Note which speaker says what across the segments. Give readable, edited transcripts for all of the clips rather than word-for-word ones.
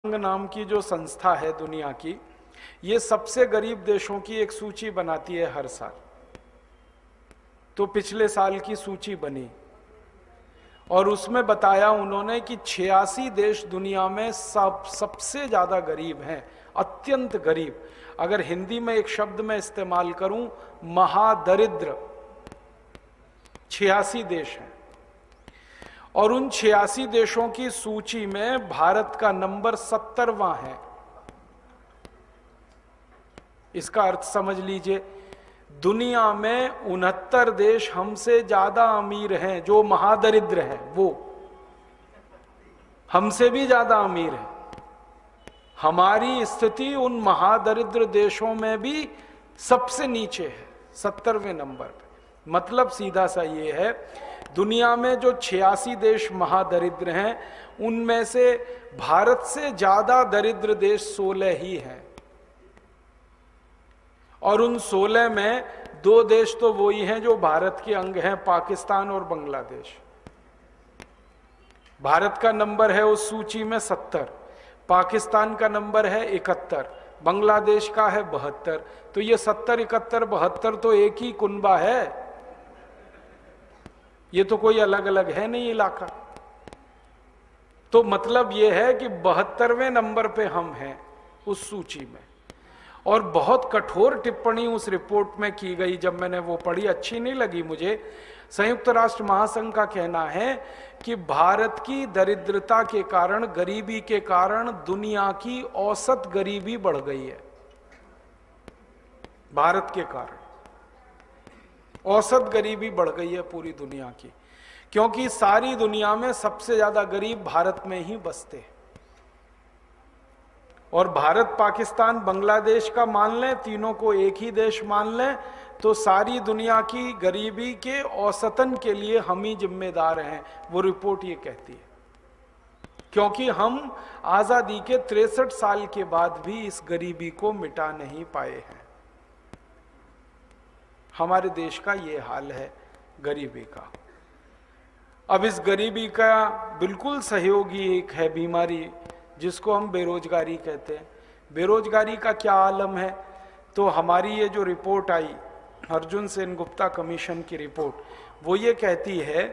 Speaker 1: नाम की जो संस्था है दुनिया की, ये सबसे गरीब देशों की एक सूची बनाती है हर साल। तो पिछले साल की सूची बनी और उसमें बताया उन्होंने कि 86 देश दुनिया में सबसे ज्यादा गरीब हैं, अत्यंत गरीब। अगर हिंदी में एक शब्द में इस्तेमाल करूं, महादरिद्र 86 देश हैं। और उन 86 देशों की सूची में भारत का नंबर 70वां है। इसका अर्थ समझ लीजिए, दुनिया में 69 देश हमसे ज्यादा अमीर हैं, जो महादरिद्र हैं वो हमसे भी ज्यादा अमीर हैं। हमारी स्थिति उन महादरिद्र देशों में भी सबसे नीचे है, 70वें नंबर पे। मतलब सीधा सा ये है, दुनिया में जो 86 देश महादरिद्र हैं, उनमें से भारत से ज्यादा दरिद्र देश 16 ही हैं। और उन 16 में 2 देश तो वही हैं जो भारत के अंग हैं, पाकिस्तान और बांग्लादेश। भारत का नंबर है उस सूची में 70, पाकिस्तान का नंबर है 71, बांग्लादेश का है 72। तो ये 70, 71, 72 तो एक ही कुनबा है, ये तो कोई अलग अलग है नहीं इलाका। तो मतलब ये है कि 72वें नंबर पे हम हैं उस सूची में। और बहुत कठोर टिप्पणी उस रिपोर्ट में की गई, जब मैंने वो पढ़ी अच्छी नहीं लगी मुझे। संयुक्त राष्ट्र महासंघ का कहना है कि भारत की दरिद्रता के कारण, गरीबी के कारण दुनिया की औसत गरीबी बढ़ गई है। भारत के कारण औसत गरीबी बढ़ गई है पूरी दुनिया की, क्योंकि सारी दुनिया में सबसे ज्यादा गरीब भारत में ही बसते हैं। और भारत, पाकिस्तान, बांग्लादेश का मान लें, तीनों को एक ही देश मान लें, तो सारी दुनिया की गरीबी के औसतन के लिए हम ही जिम्मेदार हैं, वो रिपोर्ट ये कहती है। क्योंकि हम आजादी के 63 साल के बाद भी इस गरीबी को मिटा नहीं पाए हैं। हमारे देश का ये हाल है गरीबी का। अब इस गरीबी का बिल्कुल सहयोगी एक है बीमारी, जिसको हम बेरोजगारी कहते हैं। बेरोजगारी का क्या आलम है? तो हमारी ये जो रिपोर्ट आई, अर्जुन सेन गुप्ता कमीशन की रिपोर्ट, वो ये कहती है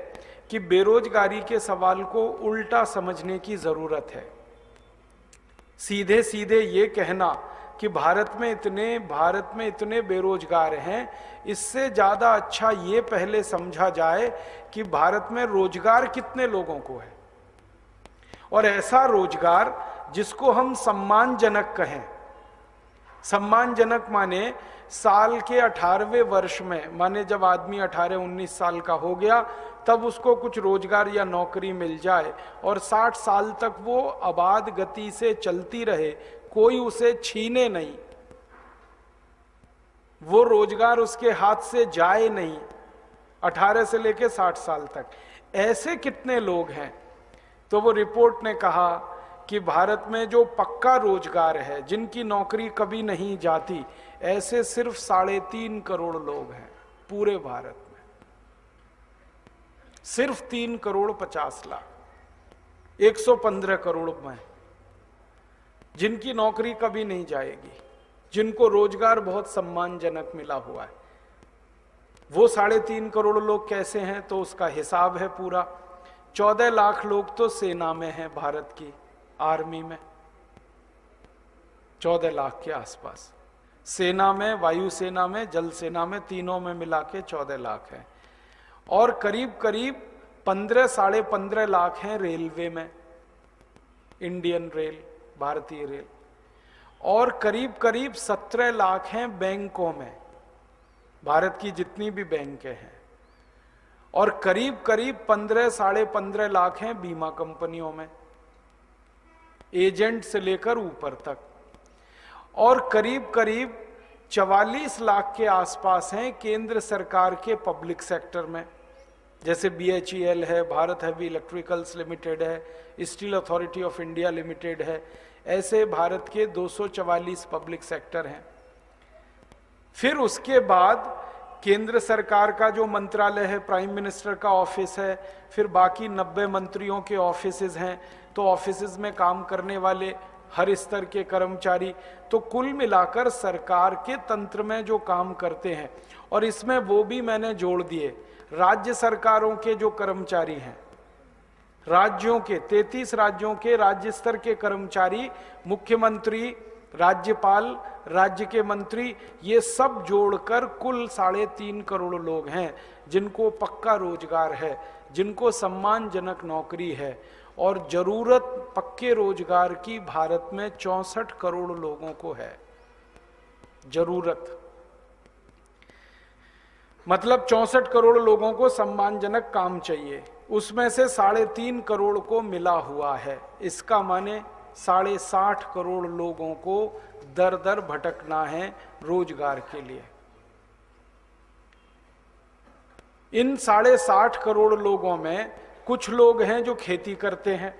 Speaker 1: कि बेरोजगारी के सवाल को उल्टा समझने की जरूरत है। सीधे सीधे ये कहना कि भारत में इतने बेरोजगार हैं, इससे ज्यादा अच्छा ये पहले समझा जाए कि भारत में रोजगार कितने लोगों को है, और ऐसा रोजगार जिसको हम सम्मानजनक कहें। सम्मानजनक माने साल के 18वें वर्ष में, माने जब आदमी 18-19 साल का हो गया, तब उसको कुछ रोजगार या नौकरी मिल जाए और 60 साल तक वो आबाद गति से चलती रहे, कोई उसे छीने नहीं, वो रोजगार उसके हाथ से जाए नहीं, 18 से लेके 60 साल तक। ऐसे कितने लोग हैं? तो वो रिपोर्ट ने कहा कि भारत में जो पक्का रोजगार है, जिनकी नौकरी कभी नहीं जाती, ऐसे सिर्फ 3.5 करोड़ लोग हैं पूरे भारत में। सिर्फ 3 करोड़ 50 लाख, 115 करोड़ में जिनकी नौकरी कभी नहीं जाएगी, जिनको रोजगार बहुत सम्मानजनक मिला हुआ है। वो 3.5 करोड़ लोग कैसे हैं? तो उसका हिसाब है पूरा। 14 लाख लोग तो सेना में हैं, भारत की आर्मी में 14 लाख के आसपास, सेना में, वायुसेना में, जल सेना में, तीनों में मिला के 14 लाख हैं। और करीब करीब 15-15.5 लाख हैं रेलवे में, इंडियन रेल, भारतीय रेल। और करीब करीब 17 लाख हैं बैंकों में, भारत की जितनी भी बैंकें हैं। और करीब करीब 15-15.5 लाख हैं बीमा कंपनियों में, एजेंट से लेकर ऊपर तक। और करीब करीब 44 लाख के आसपास हैं केंद्र सरकार के पब्लिक सेक्टर में, जैसे BHEL है, भारत हैवी इलेक्ट्रिकल्स लिमिटेड है, steel authority of India limited है। ऐसे भारत के 244 पब्लिक सेक्टर हैं। फिर उसके बाद केंद्र सरकार का जो मंत्रालय है, प्राइम मिनिस्टर का ऑफिस है, फिर बाकी 90 मंत्रियों के ऑफिसेज हैं। तो ऑफिसेज में काम करने वाले हर स्तर के कर्मचारी, तो कुल मिलाकर सरकार के तंत्र में जो काम करते हैं, और इसमें वो भी मैंने जोड़ दिए, राज्य सरकारों के जो कर्मचारी हैं, राज्यों के 33 राज्यों के राज्य स्तर के कर्मचारी, मुख्यमंत्री, राज्यपाल, राज्य के मंत्री, ये सब जोड़कर कुल 3.5 करोड़ लोग हैं जिनको पक्का रोजगार है, जिनको सम्मानजनक नौकरी है। और जरूरत पक्के रोजगार की भारत में 64 करोड़ लोगों को है। जरूरत मतलब 64 करोड़ लोगों को सम्मानजनक काम चाहिए, उसमें से 3.5 करोड़ को मिला हुआ है। इसका माने 60.5 करोड़ लोगों को दर दर भटकना है रोजगार के लिए। इन 60.5 करोड़ लोगों में कुछ लोग हैं जो खेती करते हैं,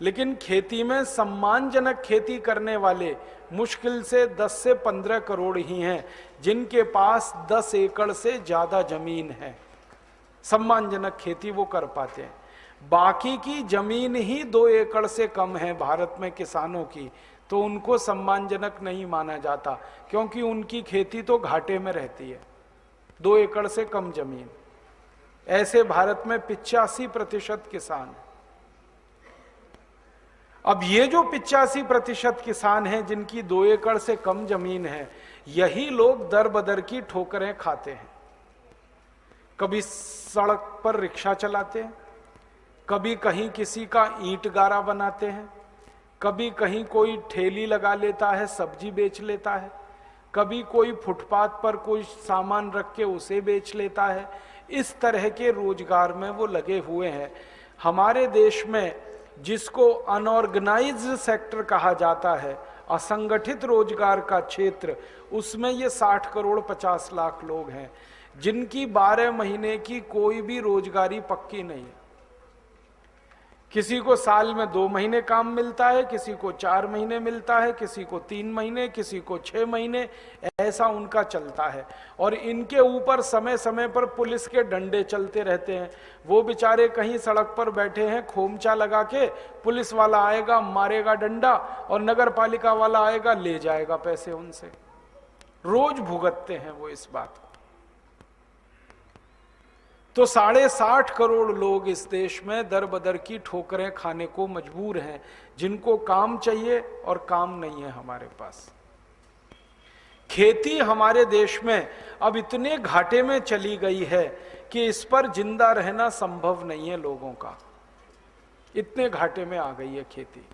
Speaker 1: लेकिन खेती में सम्मानजनक खेती करने वाले मुश्किल से 10 से 15 करोड़ ही हैं जिनके पास 10 एकड़ से ज्यादा जमीन है, सम्मानजनक खेती वो कर पाते हैं। बाकी की जमीन ही 2 एकड़ से कम है भारत में किसानों की, तो उनको सम्मानजनक नहीं माना जाता, क्योंकि उनकी खेती तो घाटे में रहती है। 2 एकड़ से कम जमीन, ऐसे भारत में 85% किसान है। अब ये जो 85% किसान हैं जिनकी 2 एकड़ से कम जमीन है, यही लोग दर बदर की ठोकरें खाते हैं। कभी सड़क पर रिक्शा चलाते हैं, कभी कहीं किसी का ईंट गारा बनाते हैं, कभी कहीं कोई ठेली लगा लेता है, सब्जी बेच लेता है, कभी कोई फुटपाथ पर कोई सामान रख के उसे बेच लेता है। इस तरह के रोजगार में वो लगे हुए हैं। हमारे देश में जिसको अनऑर्गेनाइज्ड सेक्टर कहा जाता है, असंगठित रोजगार का क्षेत्र, उसमें ये 60 करोड़ 50 लाख लोग हैं जिनकी 12 महीने की कोई भी रोजगारी पक्की नहीं है। किसी को साल में 2 महीने काम मिलता है, किसी को 4 महीने मिलता है, किसी को 3 महीने, किसी को 6 महीने, ऐसा उनका चलता है। और इनके ऊपर समय समय पर पुलिस के डंडे चलते रहते हैं। वो बेचारे कहीं सड़क पर बैठे हैं, खोमचा लगा के, पुलिस वाला आएगा मारेगा डंडा, और नगर पालिका वाला आएगा ले जाएगा पैसे उनसे। रोज भुगतते हैं वो इस बात को। तो 60.5 करोड़ लोग इस देश में दर बदर की ठोकरें खाने को मजबूर हैं, जिनको काम चाहिए और काम नहीं है हमारे पास। खेती हमारे देश में अब इतने घाटे में चली गई है कि इस पर जिंदा रहना संभव नहीं है लोगों का। इतने घाटे में आ गई है खेती,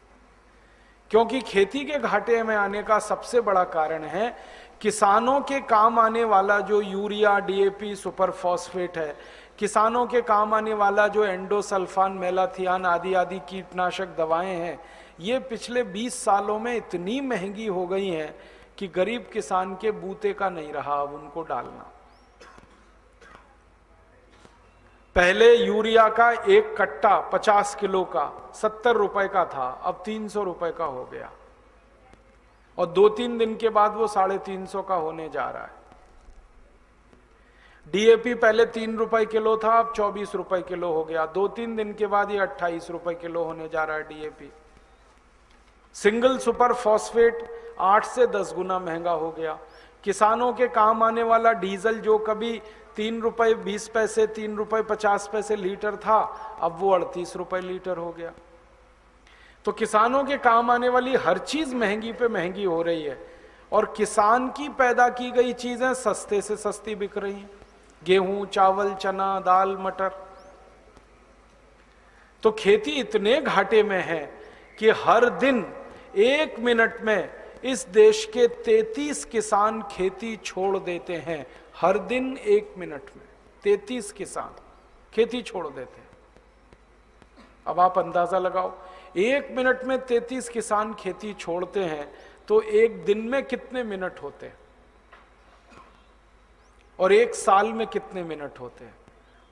Speaker 1: क्योंकि खेती के घाटे में आने का सबसे बड़ा कारण है किसानों के काम आने वाला जो यूरिया, डीएपी, सुपर फॉस्फेट है, किसानों के काम आने वाला जो एंडोसल्फान, मेलाथियान आदि आदि कीटनाशक दवाएं हैं, ये पिछले 20 सालों में इतनी महंगी हो गई हैं कि गरीब किसान के बूते का नहीं रहा अब उनको डालना। पहले यूरिया का एक कट्टा 50 किलो का 70 रुपए का था, अब 300 रुपए का हो गया, और 2-3 दिन के बाद वो 350 का होने जा रहा है। डीएपी पहले 3 रुपए किलो था, अब 24 रुपए किलो हो गया। 2-3 दिन के बाद ये 28 रुपए किलो होने जा रहा है डीएपी। सिंगल सुपर फॉस्फेट 8 से 10 गुना महंगा हो गया। किसानों के काम आने वाला डीजल जो कभी 3 रुपए 20 पैसे, 3 रुपए 50 पैसे लीटर था, अब वो 38 रुपए लीटर हो गया। तो किसानों के काम आने वाली हर चीज महंगी पे महंगी हो रही है, और किसान की पैदा की गई चीजें सस्ते से सस्ती बिक रही हैं। गेहूं, चावल, चना, दाल, मटर। तो खेती इतने घाटे में है कि हर दिन 1 मिनट में इस देश के 33 किसान खेती छोड़ देते हैं। हर दिन 1 मिनट में 33 किसान खेती छोड़ देते हैं। अब आप अंदाजा लगाओ, 1 मिनट में 33 किसान खेती छोड़ते हैं, तो एक दिन में कितने मिनट होते हैं, और 1 साल में कितने मिनट होते हैं।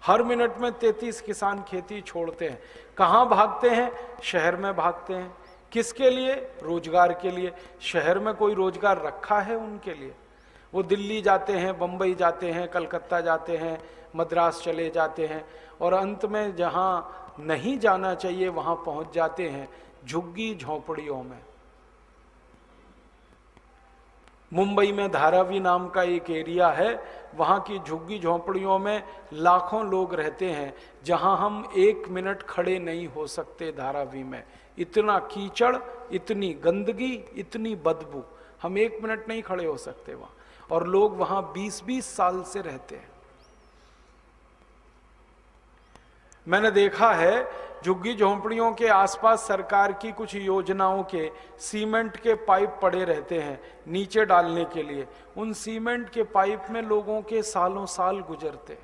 Speaker 1: हर मिनट में 33 किसान खेती छोड़ते हैं। कहां भागते हैं? शहर में भागते हैं। किसके लिए? रोजगार के लिए। शहर में कोई रोजगार रखा है उनके लिए? वो दिल्ली जाते हैं, बंबई जाते हैं, कलकत्ता जाते हैं, मद्रास चले जाते हैं, और अंत में जहां नहीं जाना चाहिए वहां पहुंच जाते हैं, झुग्गी झोंपड़ियों में। मुंबई में धारावी नाम का एक एरिया है, वहाँ की झुग्गी झोंपड़ियों में लाखों लोग रहते हैं, जहाँ हम 1 मिनट खड़े नहीं हो सकते धारावी में। इतना कीचड़, इतनी गंदगी, इतनी बदबू, हम 1 मिनट नहीं खड़े हो सकते वहाँ। और लोग वहाँ 20-20 साल से रहते हैं। मैंने देखा है झुग्गी झोंपड़ियों के आसपास सरकार की कुछ योजनाओं के सीमेंट के पाइप पड़े रहते हैं नीचे डालने के लिए। उन सीमेंट के पाइप में लोगों के सालों साल गुजरते।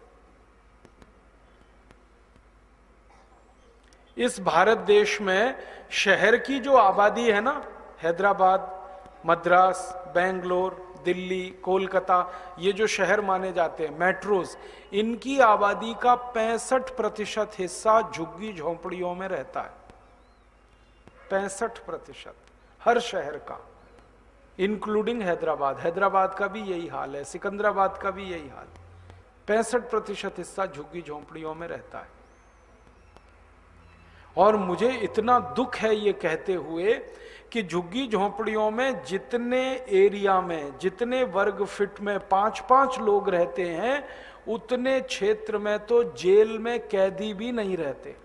Speaker 1: इस भारत देश में शहर की जो आबादी है ना, हैदराबाद, मद्रास, बेंगलोर, दिल्ली, कोलकाता, ये जो शहर माने जाते हैं, मेट्रोज, इनकी आबादी का 65% हिस्सा झुग्गी झोंपड़ियों में रहता है। 65% हर शहर का, इंक्लूडिंग हैदराबाद। हैदराबाद का भी यही हाल है, सिकंदराबाद का भी यही हाल। 65% हिस्सा झुग्गी झोंपड़ियों में रहता है। और मुझे इतना दुख है ये कहते हुए कि झुग्गी झोंपड़ियों में जितने एरिया में, जितने वर्ग फीट में 5-5 लोग रहते हैं, उतने क्षेत्र में तो जेल में कैदी भी नहीं रहते।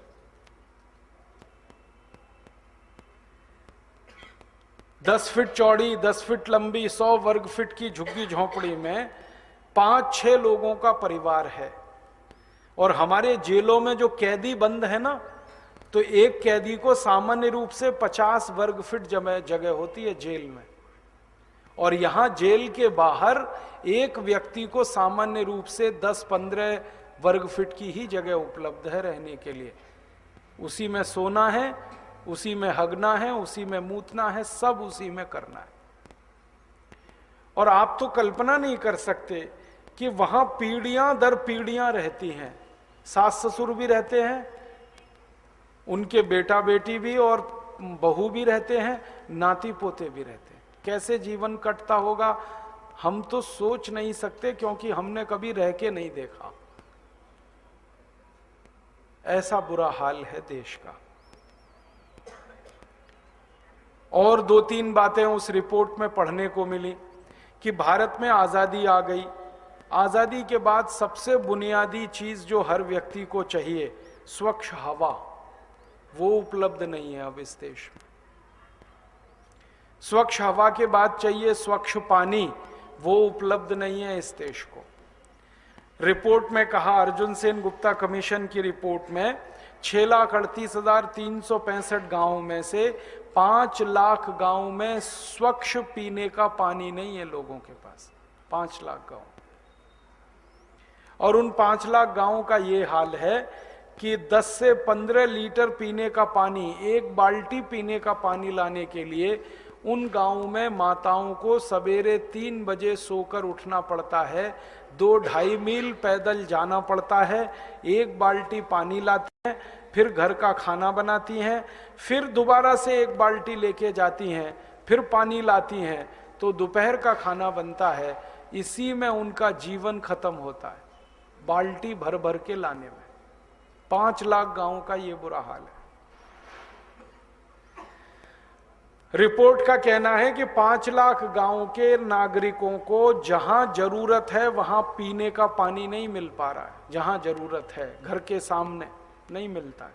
Speaker 1: दस फीट चौड़ी, 10 फीट लंबी, 100 वर्ग फीट की झुग्गी झोंपड़ी में 5-6 लोगों का परिवार है। और हमारे जेलों में जो कैदी बंद है ना, तो एक कैदी को सामान्य रूप से 50 वर्ग फीट जगह होती है जेल में। और यहां जेल के बाहर एक व्यक्ति को सामान्य रूप से 10-15 वर्ग फीट की ही जगह उपलब्ध है रहने के लिए। उसी में सोना है, उसी में हगना है, उसी में मूतना है, सब उसी में करना है। और आप तो कल्पना नहीं कर सकते कि वहां पीढ़ियां दर पीढ़ियां रहती हैं। सास ससुर भी रहते हैं, उनके बेटा बेटी भी और बहू भी रहते हैं, नाती पोते भी रहते हैं। कैसे जीवन कटता होगा हम तो सोच नहीं सकते, क्योंकि हमने कभी रह के नहीं देखा। ऐसा बुरा हाल है देश का। और 2-3 बातें उस रिपोर्ट में पढ़ने को मिली कि भारत में आजादी आ गई। आजादी के बाद सबसे बुनियादी चीज जो हर व्यक्ति को चाहिए, स्वच्छ हवा, वो उपलब्ध नहीं है अब इस देश में। स्वच्छ हवा के बाद चाहिए स्वच्छ पानी, वो उपलब्ध नहीं है इस देश को। रिपोर्ट में कहा, अर्जुन सेन गुप्ता कमीशन की रिपोर्ट में 6,38,365 गांवों में से 5 लाख गांव में स्वच्छ पीने का पानी नहीं है लोगों के पास। 5 लाख गांव। और उन 5 लाख गांवों का ये हाल है कि 10 से 15 लीटर पीने का पानी, 1 बाल्टी पीने का पानी लाने के लिए उन गांवों में माताओं को सवेरे 3 बजे सोकर उठना पड़ता है, 2-2.5 मील पैदल जाना पड़ता है, 1 बाल्टी पानी लाती हैं, फिर घर का खाना बनाती हैं, फिर दोबारा से 1 बाल्टी लेके जाती हैं, फिर पानी लाती हैं, तो दोपहर का खाना बनता है। इसी में उनका जीवन खत्म होता है, बाल्टी भर भर के लाने में। 5 लाख गांवों का ये बुरा हाल है। रिपोर्ट का कहना है कि 5 लाख गांव के नागरिकों को जहां जरूरत है वहां पीने का पानी नहीं मिल पा रहा है। जहां जरूरत है घर के सामने नहीं मिलता है।